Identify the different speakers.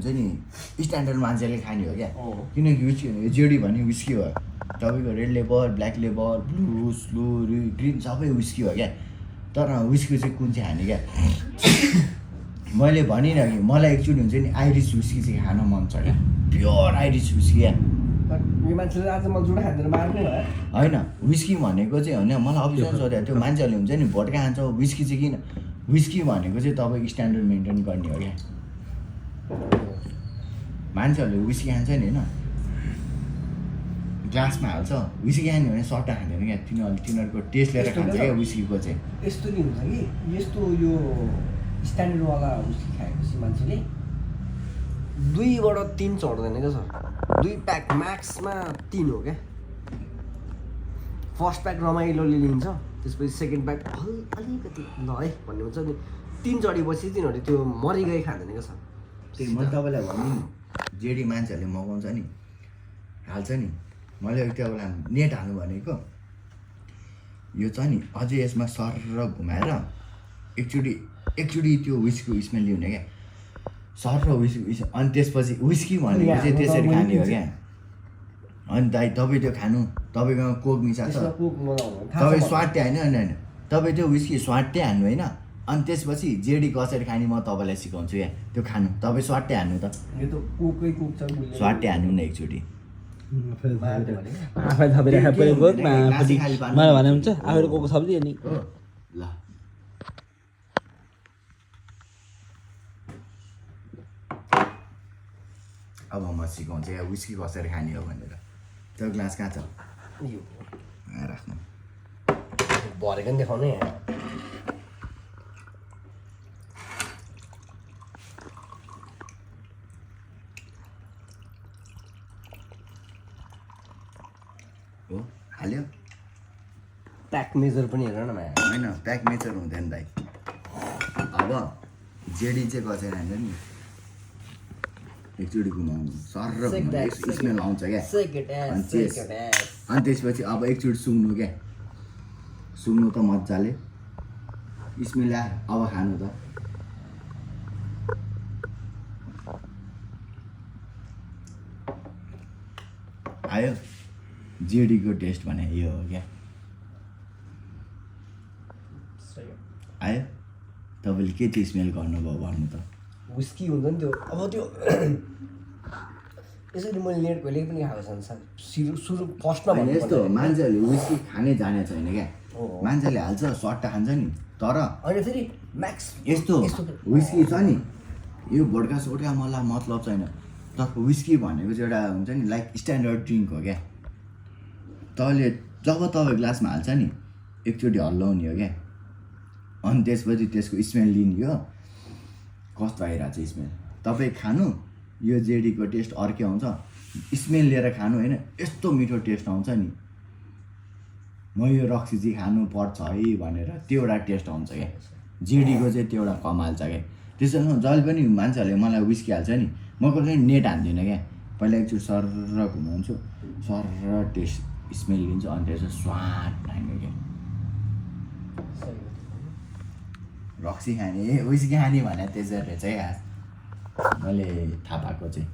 Speaker 1: हुन्छ नि स्ट्यान्डर्ड मान्छेले खाने हो क्या किनकि विस्की भनेको जेडी भने विस्की हो तपाईँको red label black label blue स्लू ग्रिन सबै विस्की हो क्या तर विस्की चाहिँ कुन चाहिँ खाने क्या मैले भनिनँ कि मलाई एक्चुअली हुन्छ नि आइरिस विस्की चाहिँ खान मन छ क्या प्योर आइरिस विस्की क्या होइन विस्की भनेको चाहिँ होइन मलाई अफिसमा सोधेको त्यो मान्छेहरूले हुन्छ नि भोटका खान्छ विस्की चाहिँ किन विस्की भनेको चाहिँ तपाईँको स्ट्यान्डर्ड मेन्टेन गर्ने हो क्या मान्छेहरूले विस्की खान्छ नि होइन ग्लासमा हाल्छ विस्की खाने भने सट्टा खाँदैन क्या तिनीहरूको टेस्ट लिएर खान्छ क्या विस्कीको चाहिँ
Speaker 2: यस्तो नि हुन्छ कि यस्तो यो स्ट्यान्डर्डवाला विस्की खाएपछि मान्छेले 2बाट 3 चढ्दैन क्या सर 2 प्याक म्याक्समा 3 हो क्या फर्स्ट प्याक रमाइलोले लिन्छ त्यसपछि सेकेन्ड प्याक अलिकति ल है भन्ने हुन्छ नि 3 चढेपछि तिनीहरू त्यो मरिगए खाँदैन क्या सर
Speaker 1: त्यही मैले तपाईँलाई भने नि जेडी मान्छेहरूले मगाउँछ नि हाल्छ नि मैले त्यो बेला नेट हाल्नु भनेको यो छ नि अझै यसमा सर घुमाएर एकचोटि त्यो विस्कीको स्मेल ल्याउने क्या सर विस्की अनि त्यसपछि विस्की भनेको चाहिँ त्यसरी खाने हो क्या अनि दाइ तपाईँ त्यो खानु तपाईँकोमा कोक मिसाएको छ तपाईँ स्वाट्टै होइन तपाईँ त्यो विस्की स्वाट्टै हान्नु होइन अनि त्यसपछि जेडी कसरी खाने म तपाईँलाई सिकाउँछु या त्यो खानु तपाईँ स्वाट्टै हान्नु त स्वाट्टै हान्नु न एकचोटि
Speaker 3: आफै थपेर खाए पऱ्यो कोकमा मलाई भने हुन्छ आफैले कोकको सब्जी अनि
Speaker 1: ल अब म सिकाउँछु या विस्की कसरी खाने हो भनेर त्यो ग्लास कहाँ छ राख्नु
Speaker 2: भरेको नि देखाउनु यहाँ
Speaker 1: हो हाल्यो
Speaker 2: प्याक मेजर पनि हेर न माया
Speaker 1: होइन प्याक मेजर हुँदैन दाइ अब जेडी चाहिँ कसरी हान्छ नि एकचोटि घुमाउनु सर स्मेल आउँछ क्या अनि त्यसपछि अब एकचोटि सुँग्नु क्या सुँग्नु त मजाले स्मेल आयो अब खानु त आयो जेडीको टेस्ट भने यो हो क्या आयो तपाईँले के चाहिँ स्मेल गर्नुभयो भन्नु त
Speaker 2: विस्की हुन्छ नि त्यो अब त्यो यसरी मैले नेट कहिले पनि खाएको छैन सर सुरु फर्स्टमा
Speaker 1: होइन यस्तो मान्छेहरूले विस्की खानै जाने छैन क्या मान्छेले हाल्छ सट्टा खान्छ नि तर
Speaker 2: अनि फेरि म्याक्स
Speaker 1: यस्तो विस्की छ नि यो भोड्का सोड्का मलाई मतलब छैन तर विस्की भनेको चाहिँ एउटा हुन्छ नि लाइक स्ट्यान्डर्ड ड्रिङ्क हो क्या तपाईँले जब तपाईँ ग्लासमा हाल्छ नि एकचोटि हल्लाउने हो क्या अनि त्यसपछि त्यसको स्मेल लिने हो कस्तो आइरहेको छ स्मेल तपाईँ खानु यो जेडीको टेस्ट अर्कै आउँछ स्मेल लिएर खानु होइन यस्तो मिठो टेस्ट आउँछ नि म यो रक्सी चाहिँ खानु पर्छ है भनेर त्यो एउटा टेस्ट आउँछ क्या जेडीको चाहिँ त्यो एउटा कमाल छ क्या त्यसैले जहिले पनि मान्छेहरूले मलाई विस्की हाल्छ नि म कहिले नेट हान्दिनँ क्या पहिला एकचोटि सर घुमाउँछु सर टेस्ट स्मेल लिन्छु अनि त्यसपछि स्वाद खाने क्या रक्सी खाने विस्की खाने भने त्यसरी चाहिँ मैले थाहा पाएको चाहिँ